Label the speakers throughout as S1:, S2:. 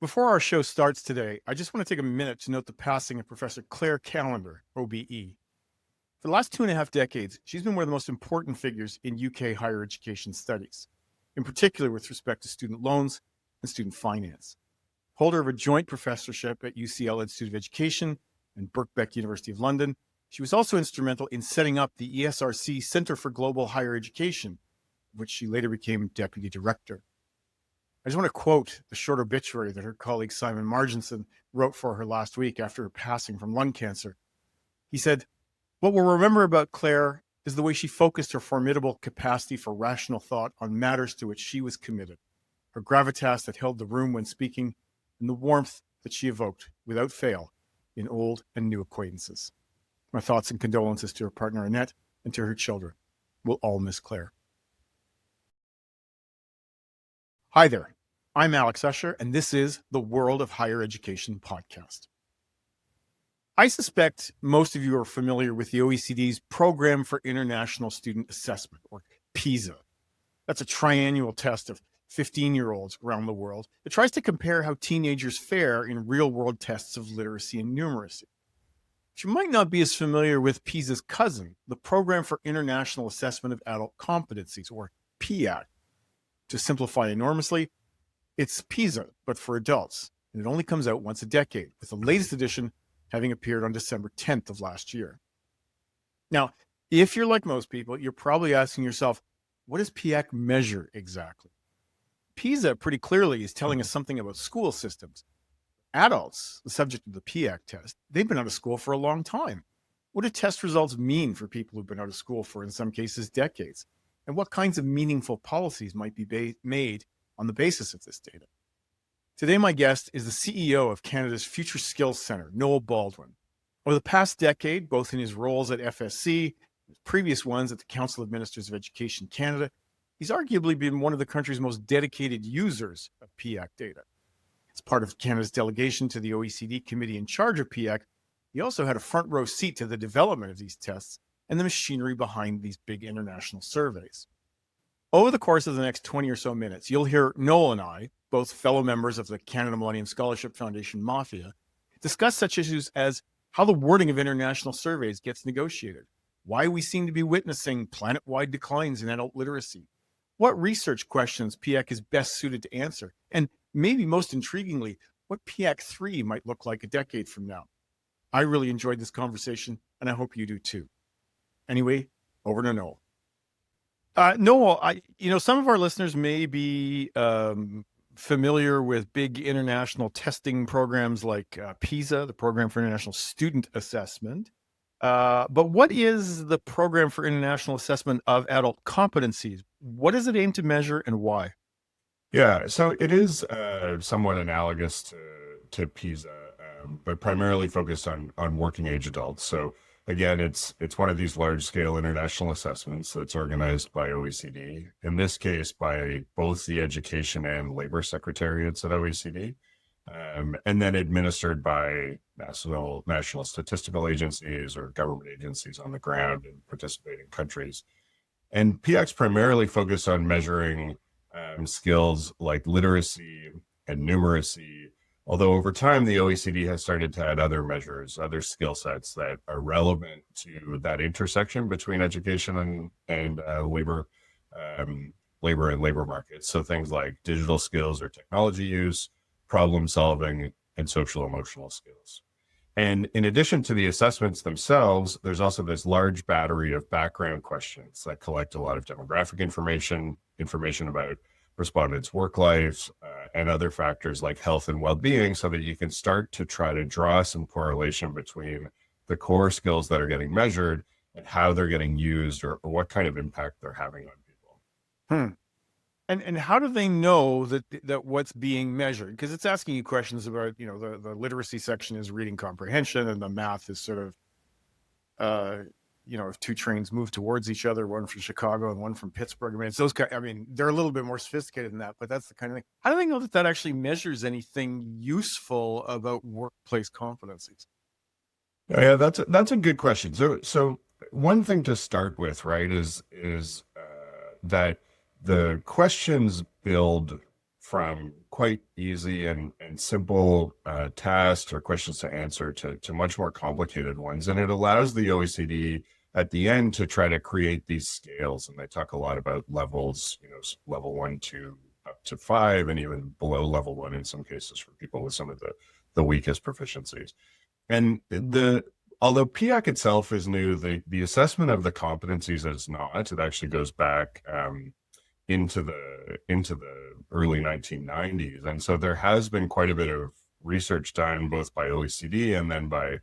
S1: Before our show starts today, I just want to take a minute to note the passing of Professor Claire Callender, OBE. For the last 2.5 decades, she's been one of the most important figures in UK higher education studies, in particular with respect to student loans and student finance. Holder of a joint professorship at UCL Institute of Education and Birkbeck University of London, she was also instrumental in setting up the ESRC Center for Global Higher Education, of which she later became deputy director. I just want to quote the short obituary that her colleague Simon Marginson wrote for her last week after her passing from lung cancer. He said, "What we'll remember about Claire is the way she focused her formidable capacity for rational thought on matters to which she was committed, her gravitas that held the room when speaking, and the warmth that she evoked, without fail, in old and new acquaintances." My thoughts and condolences to her partner Annette and to her children. We'll all miss Claire. Hi there, I'm Alex Usher, and this is the World of Higher Education podcast. I suspect most of you are familiar with the OECD's Program for International Student Assessment, or PISA. That's a triennial test of 15-year-olds around the world. It tries to compare how teenagers fare in real-world tests of literacy and numeracy. But you might not be as familiar with PISA's cousin, the Program for International Assessment of Adult Competencies, or PIAAC. To simplify enormously, it's PISA, but for adults, and it only comes out once a decade, with the latest edition having appeared on December 10th of last year. Now, if you're like most people, you're probably asking yourself, what does PIAAC measure exactly? PISA pretty clearly is telling us something about school systems. Adults, the subject of the PIAAC test, they've been out of school for a long time. What do test results mean for people who've been out of school for, in some cases, decades? And what kinds of meaningful policies might be made on the basis of this data? Today, my guest is the CEO of Canada's Future Skills Centre, Noel Baldwin. Over the past decade, both in his roles at FSC and previous ones at the Council of Ministers of Education Canada, he's arguably been one of the country's most dedicated users of PIAAC data. As part of Canada's delegation to the OECD committee in charge of PIAAC, he also had a front row seat to the development of these tests and the machinery behind these big international surveys. Over the course of the next 20 or so minutes, you'll hear Noel and I, both fellow members of the Canada Millennium Scholarship Foundation Mafia, discuss such issues as how the wording of international surveys gets negotiated, why we seem to be witnessing planet-wide declines in adult literacy, what research questions PIAAC is best suited to answer, and maybe most intriguingly, what PIAAC 3 might look like a decade from now. I really enjoyed this conversation, and I hope you do too. Anyway, over to Noel. Noel, some of our listeners may be familiar with big international testing programs like PISA, the Program for International Student Assessment. But what is the Program for International Assessment of Adult Competencies? What does it aim to measure and why?
S2: Yeah, so it is somewhat analogous to PISA, but primarily focused on working age adults. So again, it's one of these large scale international assessments that's organized by OECD, in this case by both the education and labor secretariats at OECD, and then administered by national statistical agencies or government agencies on the ground in participating countries. And PIAAC's primarily focused on measuring skills like literacy and numeracy, although over time, the OECD has started to add other measures, other skill sets that are relevant to that intersection between education and labor and labor markets. So things like digital skills or technology use, problem solving, and social emotional skills. And in addition to the assessments themselves, there's also this large battery of background questions that collect a lot of demographic information about respondents' work lives, and other factors like health and well-being, so that you can start to try to draw some correlation between the core skills that are getting measured and how they're getting used or what kind of impact they're having on people.
S1: And how do they know that what's being measured? Because it's asking you questions about, the literacy section is reading comprehension, and the math is sort of, if two trains move towards each other, one from Chicago and one from Pittsburgh. It's those kind. They're a little bit more sophisticated than that, but that's the kind of thing. How do they know that actually measures anything useful about workplace competencies?
S2: Yeah, that's a good question. So one thing to start with, right, is that the questions build from quite easy and simple tasks or questions to answer to much more complicated ones. And it allows the OECD at the end to try to create these scales. And they talk a lot about levels, level 1, 2, up to 5, and even below level 1 in some cases for people with some of the weakest proficiencies. And although PIAAC itself is new, the assessment of the competencies is not. It actually goes back into the early 1990s, and so there has been quite a bit of research done both by OECD and then by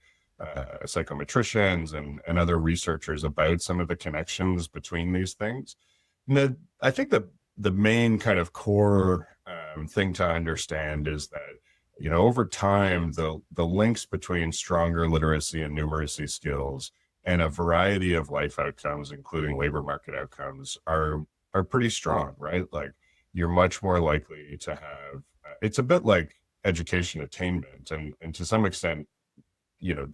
S2: psychometricians and other researchers about some of the connections between these things. And I think the main kind of core thing to understand is that over time, the links between stronger literacy and numeracy skills and a variety of life outcomes, including labor market outcomes, are pretty strong, right? Like you're much more likely to have, it's a bit like education attainment. And to some extent,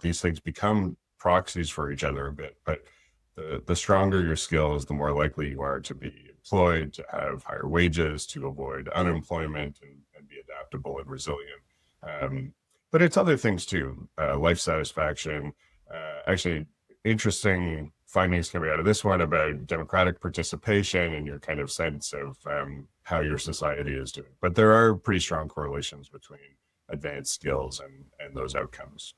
S2: these things become proxies for each other a bit, but the stronger your skills, the more likely you are to be employed, to have higher wages, to avoid unemployment and be adaptable and resilient. But it's other things too, life satisfaction, actually interesting findings coming out of this one about democratic participation and your kind of sense of how your society is doing. But there are pretty strong correlations between advanced skills and those outcomes.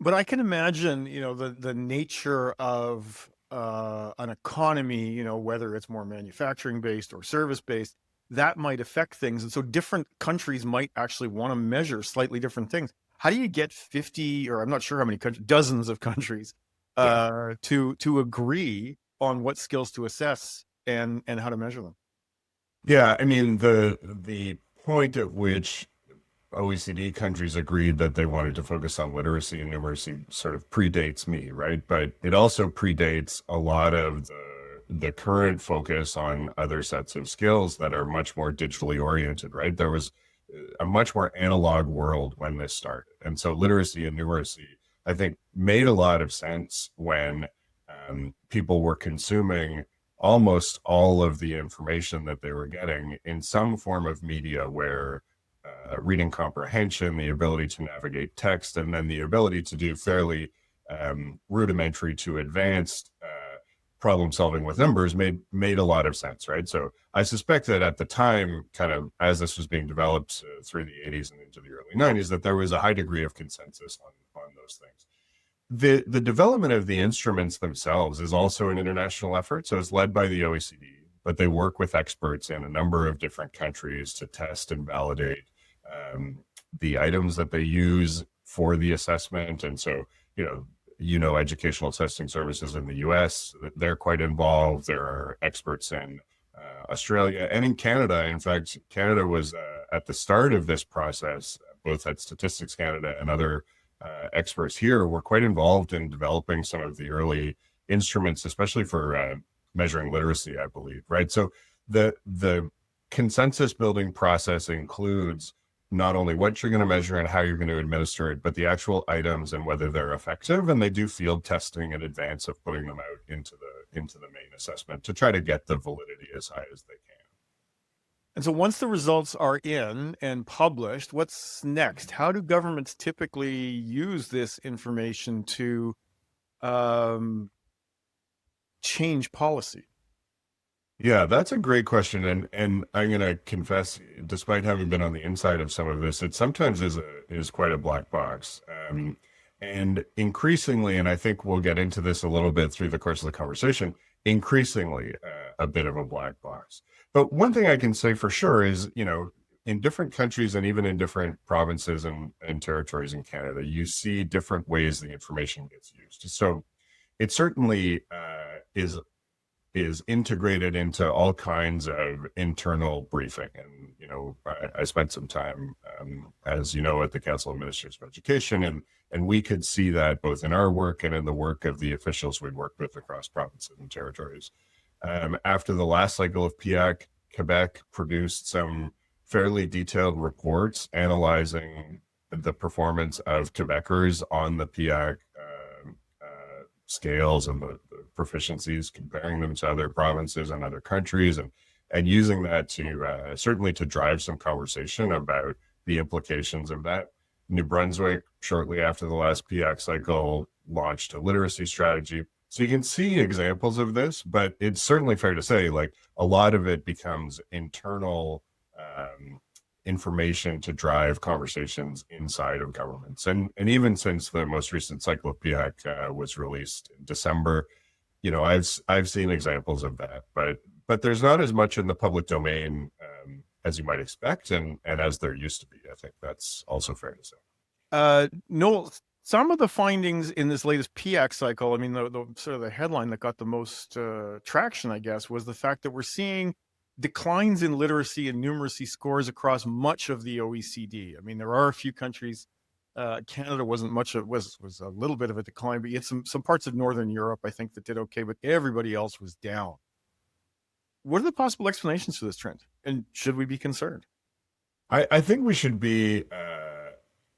S1: But I can imagine, the nature of an economy, whether it's more manufacturing based or service based, that might affect things. And so different countries might actually want to measure slightly different things. How do you get 50, or I'm not sure how many countries, dozens of countries, to agree on what skills to assess and how to measure them?
S2: Yeah, I mean, the point at which OECD countries agreed that they wanted to focus on literacy and numeracy sort of predates me, right? But it also predates a lot of the current focus on other sets of skills that are much more digitally oriented, right? There was a much more analog world when this started. And so literacy and numeracy, I think, made a lot of sense when people were consuming almost all of the information that they were getting in some form of media where reading comprehension, the ability to navigate text, and then the ability to do fairly rudimentary to advanced problem solving with numbers made a lot of sense, right? So I suspect that at the time, kind of as this was being developed through the 80s and into the early 90s, that there was a high degree of consensus on those things. The development of the instruments themselves is also an international effort. So it's led by the OECD, but they work with experts in a number of different countries to test and validate the items that they use for the assessment. And so, educational testing services in the US, they're quite involved. There are experts in Australia and in Canada. In fact, Canada was at the start of this process, both at Statistics Canada and other experts here were quite involved in developing some of the early instruments, especially for measuring literacy, I believe, right? So the consensus building process includes not only what you're going to measure and how you're going to administer it, but the actual items and whether they're effective. And they do field testing in advance of putting them out into the main assessment to try to get the validity as high as they can.
S1: And so once the results are in and published, what's next? How do governments typically use this information to change policy?
S2: Yeah, that's a great question. And I'm going to confess, despite having been on the inside of some of this, it sometimes is quite a black box. And increasingly, and I think we'll get into this a little bit through the course of the conversation, increasingly a bit of a black box. But one thing I can say for sure is, in different countries and even in different provinces and territories in Canada, you see different ways the information gets used. So it certainly is integrated into all kinds of internal briefing. And, I spent some time, as you know, at the Council of Ministers of Education, and we could see that both in our work and in the work of the officials we worked with across provinces and territories. After the last cycle of PIAAC, Quebec produced some fairly detailed reports analyzing the performance of Quebecers on the PIAAC scales and the proficiencies, comparing them to other provinces and other countries, and using that to certainly to drive some conversation about the implications of that. New Brunswick, shortly after the last PIAAC cycle, launched a literacy strategy. So you can see examples of this, but it's certainly fair to say, like, a lot of it becomes internal information to drive conversations inside of governments. And even since the most recent cycle of PIAAC was released in December, I've seen examples of that, but there's not as much in the public domain as you might expect, and as there used to be. I think that's also fair to say.
S1: Noel, some of the findings in this latest PIAAC cycle, I mean, the sort of the headline that got the most traction, I guess, was the fact that we're seeing declines in literacy and numeracy scores across much of the OECD. I mean, there are a few countries. Canada wasn't much. Was a little bit of a decline, but you had some parts of Northern Europe, I think, that did okay, but everybody else was down. What are the possible explanations for this trend, and should we be concerned?
S2: I think we should be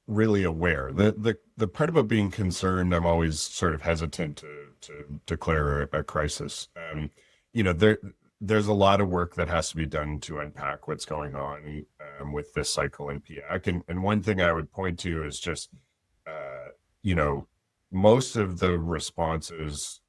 S2: really aware. The part about being concerned, I'm always sort of hesitant to declare a crisis. There's a lot of work that has to be done to unpack what's going on with this cycle in PIAAC. And one thing I would point to is just, most of the responses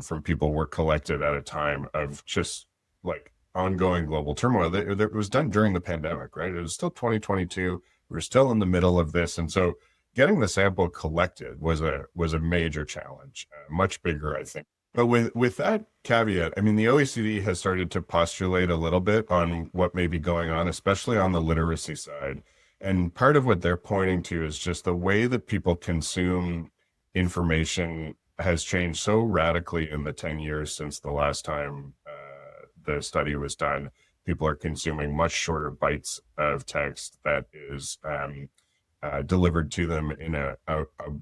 S2: from people were collected at a time of just like ongoing global turmoil that was done during the pandemic, right? It was still 2022. We're still in the middle of this. And so getting the sample collected was a major challenge, much bigger, I think. But with that caveat, I mean, the OECD has started to postulate a little bit on what may be going on, especially on the literacy side. And part of what they're pointing to is just the way that people consume information has changed so radically in the 10 years since the last time the study was done. People are consuming much shorter bites of text that is delivered to them in a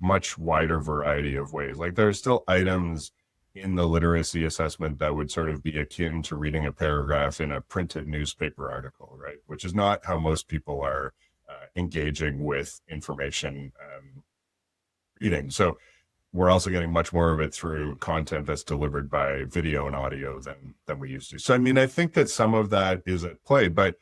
S2: much wider variety of ways. Like, there are still items in the literacy assessment that would sort of be akin to reading a paragraph in a printed newspaper article, right? Which is not how most people are engaging with information reading. So we're also getting much more of it through content that's delivered by video and audio than we used to. So, I mean, I think that some of that is at play, but,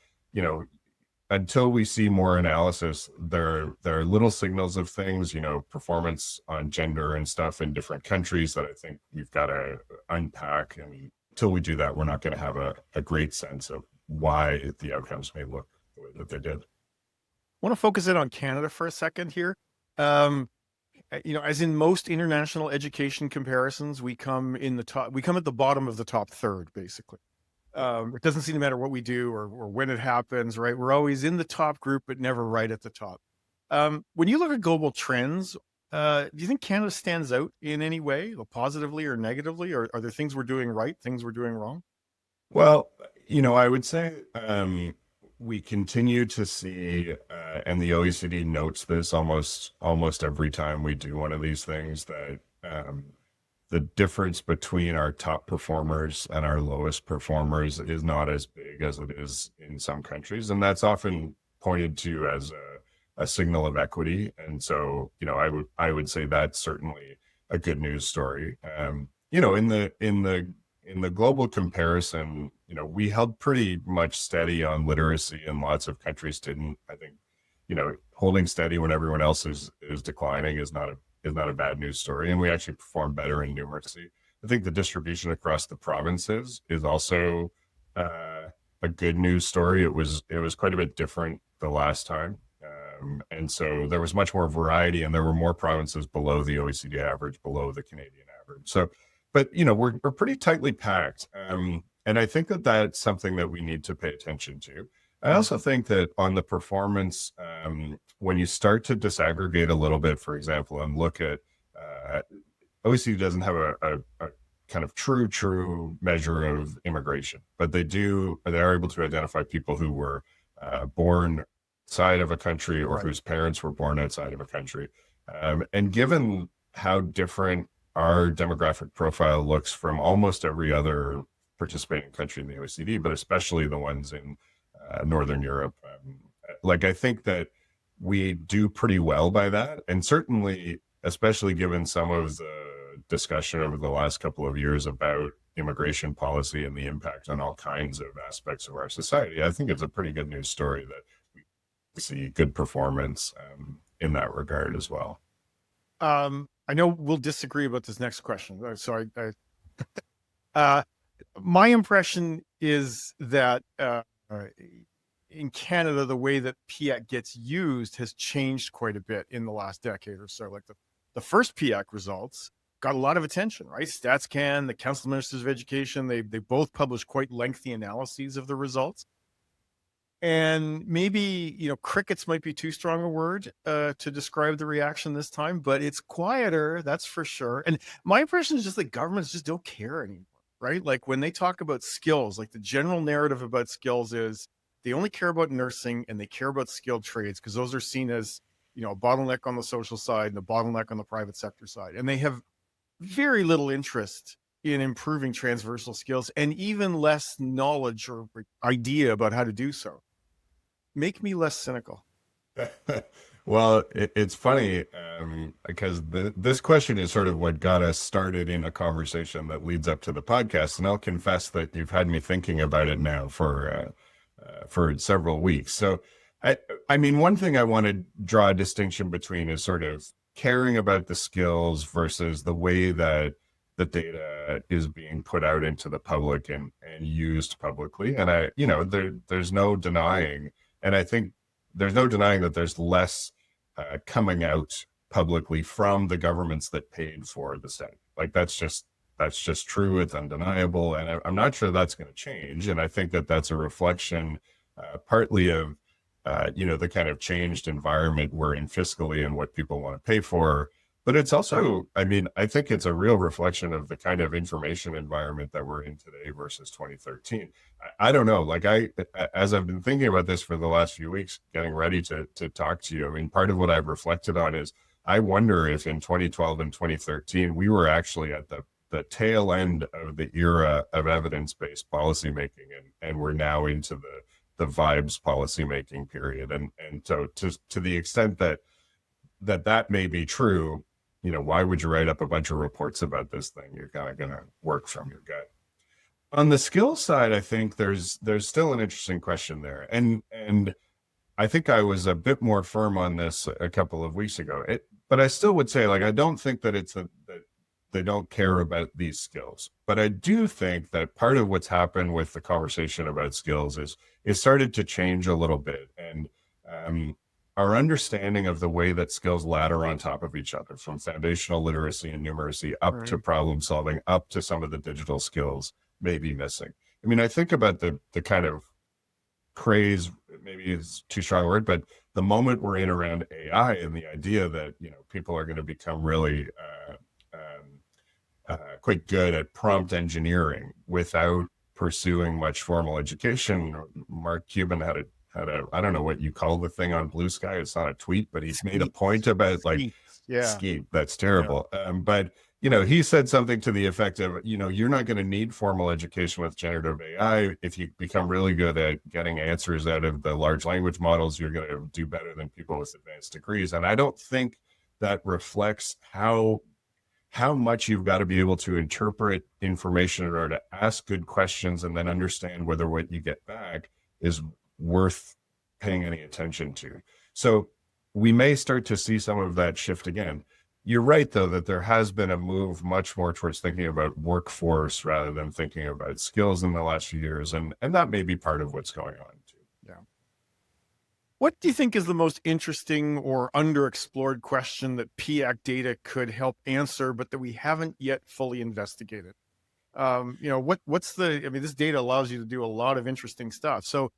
S2: until we see more analysis, there are little signals of things, performance on gender and stuff in different countries that I think we've got to unpack. And until we do that, we're not going to have a great sense of why the outcomes may look the way that they did.
S1: I want to focus in on Canada for a second here. As in most international education comparisons, we come at the bottom of the top third, basically. It doesn't seem to matter what we do or when it happens, right? We're always in the top group, but never right at the top. When you look at global trends, do you think Canada stands out in any way, positively or negatively? Or are there things we're doing right, things we're doing wrong?
S2: Well, I would say we continue to see, and the OECD notes this almost every time we do one of these things, that the difference between our top performers and our lowest performers is not as big as it is in some countries. And that's often pointed to as a signal of equity. And so, I would say that's certainly a good news story. In the global comparison, we held pretty much steady on literacy, and lots of countries didn't. I think, holding steady when everyone else is declining is not a bad news story. And we actually perform better in numeracy. I think the distribution across the provinces is also a good news story. It was quite a bit different the last time. And so there was much more variety, and there were more provinces below the OECD average, below the Canadian average. So, but we're pretty tightly packed. And I think that that's something that we need to pay attention to. I also think that on the performance, when you start to disaggregate a little bit, for example, and look at OECD doesn't have a kind of true measure of immigration, but they are able to identify people who were born outside of a country, or whose parents were born outside of a country. And given how different our demographic profile looks from almost every other participating country in the OECD, but especially the ones in Northern Europe, I think that we do pretty well by that. And certainly, especially given some of the discussion over the last couple of years about immigration policy and the impact on all kinds of aspects of our society, I think it's a pretty good news story that we see good performance in that regard as well.
S1: I know we'll disagree about this next question. So uh, my impression is that in Canada, the way that PIAAC gets used has changed quite a bit in the last decade or so. Like the first PIAAC results got a lot of attention, right? StatsCan, the Council of Ministers of Education, they both published quite lengthy analyses of the results. And maybe, crickets might be too strong a word to describe the reaction this time, but it's quieter, that's for sure. And my impression is just that governments just don't care anymore, right? Like when they talk about skills, like the general narrative about skills is they only care about nursing and they care about skilled trades because those are seen as, a bottleneck on the social side and a bottleneck on the private sector side. And they have very little interest in improving transversal skills and even less knowledge or idea about how to do so. Make me less cynical.
S2: Well, it's funny because this question is sort of what got us started in a conversation that leads up to the podcast. And I'll confess that you've had me thinking about it now for several weeks. So, I mean, one thing I want to draw a distinction between is sort of caring about the skills versus the way that the data is being put out into the public and used publicly. And there's no denying. And I think there's no denying that there's less coming out publicly from the governments that paid for the study. Like that's just true. It's undeniable, and I'm not sure that's going to change. And I think that that's a reflection, partly of the kind of changed environment we're in fiscally and what people want to pay for. But it's also, I mean, I think it's a real reflection of the kind of information environment that we're in today versus 2013. I don't know, like as I've been thinking about this for the last few weeks, getting ready to talk to you, I mean, part of what I've reflected on is I wonder if in 2012 and 2013, we were actually at the tail end of the era of evidence-based policymaking, and we're now into the vibes policymaking period. And so to the extent that may be true, why would you write up a bunch of reports about this thing? You're kind of going to work from your gut. On the skills side, I think there's still an interesting question there. And I think I was a bit more firm on this a couple of weeks ago. But I still would say, like, I don't think that that they don't care about these skills. But I do think that part of what's happened with the conversation about skills is it started to change a little bit. And our understanding of the way that skills ladder on top of each other, from foundational literacy and numeracy up to problem solving, up to some of the digital skills, may be missing. I mean, I think about the kind of craze, maybe is too strong a word, but the moment we're in around AI and the idea that, people are going to become really quite good at prompt engineering without pursuing much formal education. Mark Cuban had a I don't know what you call the thing on Blue Sky. It's not a tweet, but he's made a point about like skeet. That's terrible. Yeah. But he said something to the effect of, you're not going to need formal education with generative AI. If you become really good at getting answers out of the large language models, you're going to do better than people with advanced degrees. And I don't think that reflects how much you've got to be able to interpret information in order to ask good questions and then understand whether what you get back is worth paying any attention to. So we may start to see some of that shift again. You're right, though, that there has been a move much more towards thinking about workforce rather than thinking about skills in the last few years. And that may be part of what's going on, too.
S1: Yeah. What do you think is the most interesting or underexplored question that PIAAC data could help answer, but that we haven't yet fully investigated? This data allows you to do a lot of interesting stuff. So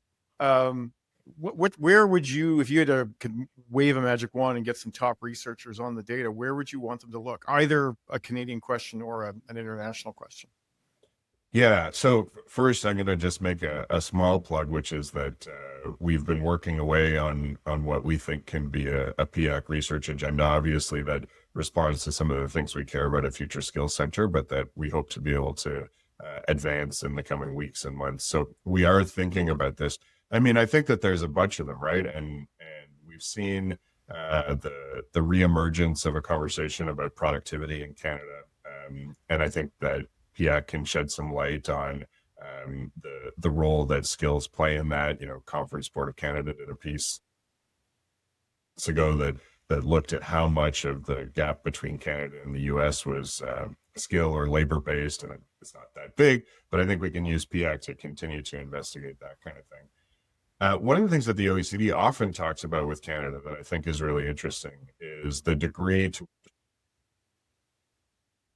S1: where would you, if you could wave a magic wand and get some top researchers on the data, where would you want them to look? Either a Canadian question or an international question?
S2: Yeah. So first, I'm going to just make a small plug, which is that we've been working away on what we think can be a PIAAC research agenda, obviously, that responds to some of the things we care about at Future Skills Center, but that we hope to be able to advance in the coming weeks and months. So we are thinking about this. I mean, I think that there's a bunch of them, right? And we've seen the reemergence of a conversation about productivity in Canada. And I think that PIAAC can shed some light on the role that skills play in that. Conference Board of Canada did a piece ago that looked at how much of the gap between Canada and the US was skill or labor based, and it's not that big, but I think we can use PIAAC to continue to investigate that kind of thing. One of the things that the OECD often talks about with Canada that I think is really interesting is the degree to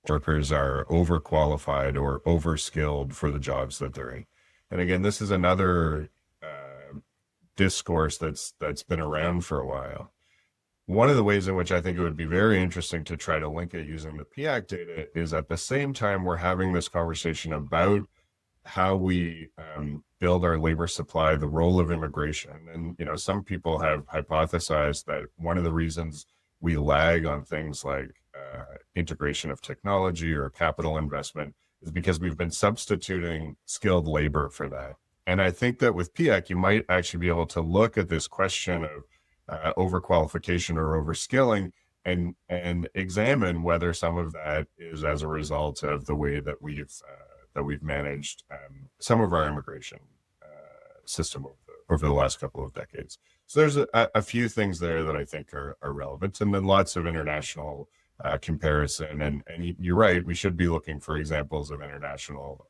S2: workers are overqualified or overskilled for the jobs that they're in. And again, this is another discourse that's been around for a while. One of the ways in which I think it would be very interesting to try to link it using the PIAAC data is at the same time we're having this conversation about how we build our labor supply, the role of immigration. And, some people have hypothesized that one of the reasons we lag on things like integration of technology or capital investment is because we've been substituting skilled labor for that. And I think that with PIAAC, you might actually be able to look at this question of overqualification or overskilling and examine whether some of that is as a result of the way that we've managed some of our immigration system over the last couple of decades. So there's a few things there that I think are relevant, and then lots of international comparison. And you're right, we should be looking for examples of international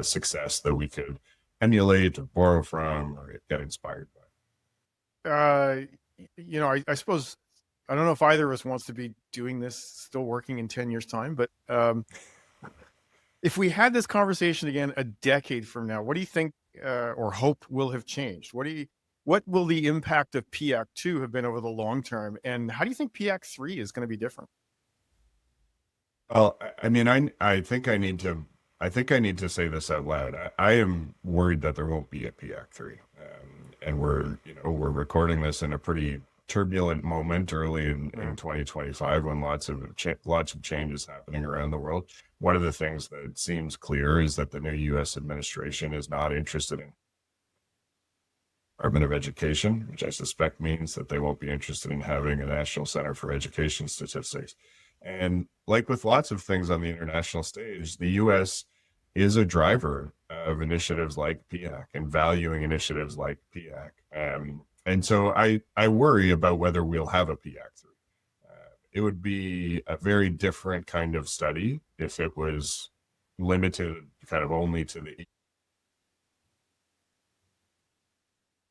S2: success that we could emulate or borrow from or get inspired by.
S1: I suppose, I don't know if either of us wants to be doing this, still working in 10 years' time, but if we had this conversation again a decade from now, what do you think or hope will have changed? What will the impact of PIAAC 2 have been over the long term? And how do you think PIAAC 3 is going to be different?
S2: Well, I mean, I think I need to say this out loud. I am worried that there won't be a PIAAC 3. And we're recording this in a pretty turbulent moment early in 2025 when lots of change is happening around the world. One of the things that seems clear is that the new U.S. administration is not interested in Department of Education, which I suspect means that they won't be interested in having a National Center for Education Statistics. And like with lots of things on the international stage, the U.S. is a driver of initiatives like PIAAC and valuing initiatives like PIAAC. And so I worry about whether we'll have a PIAAC 3. It would be a very different kind of study if it was limited kind of only to the.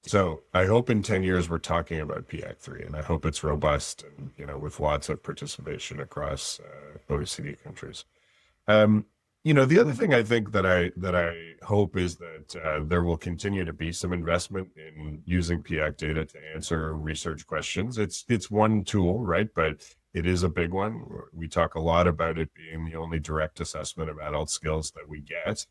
S2: So I hope in 10 years we're talking about PIAAC 3, and I hope it's robust and, with lots of participation across OECD countries. The other thing I think that I hope is that there will continue to be some investment in using PIAAC data to answer research questions. It's one tool, right? But it is a big one. We talk a lot about it being the only direct assessment of adult skills that we get,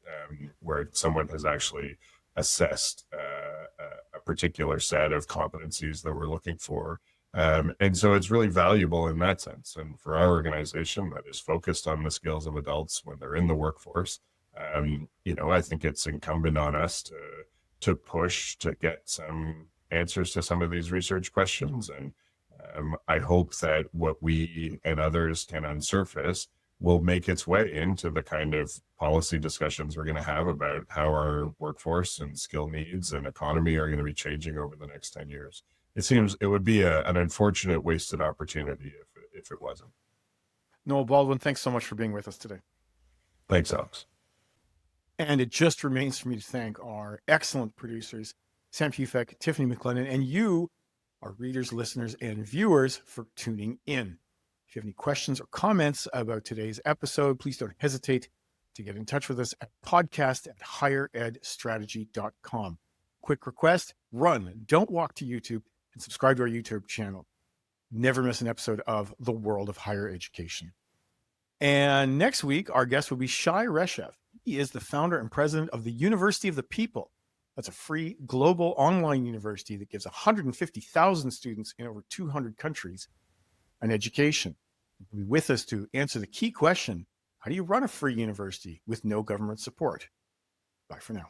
S2: where someone has actually assessed a particular set of competencies that we're looking for. And so it's really valuable in that sense. And for our organization that is focused on the skills of adults when they're in the workforce, I think it's incumbent on us to push to get some answers to some of these research questions. And I hope that what we and others can unsurface will make its way into the kind of policy discussions we're going to have about how our workforce and skill needs and economy are going to be changing over the next 10 years. It seems it would be an unfortunate wasted opportunity if it wasn't.
S1: Noel Baldwin, thanks so much for being with us today.
S2: Thanks, Alex.
S1: And it just remains for me to thank our excellent producers, Sam Pufek, Tiffany McLennan, and you, our readers, listeners, and viewers for tuning in. If you have any questions or comments about today's episode, please don't hesitate to get in touch with us at podcast@higheredstrategy.com. Quick request, don't walk to YouTube and subscribe to our YouTube channel. Never miss an episode of The World of Higher Education. And next week, our guest will be Shai Reshev. He is the founder and president of the University of the People. That's a free global online university that gives 150,000 students in over 200 countries an education. He'll be with us to answer the key question, how do you run a free university with no government support? Bye for now.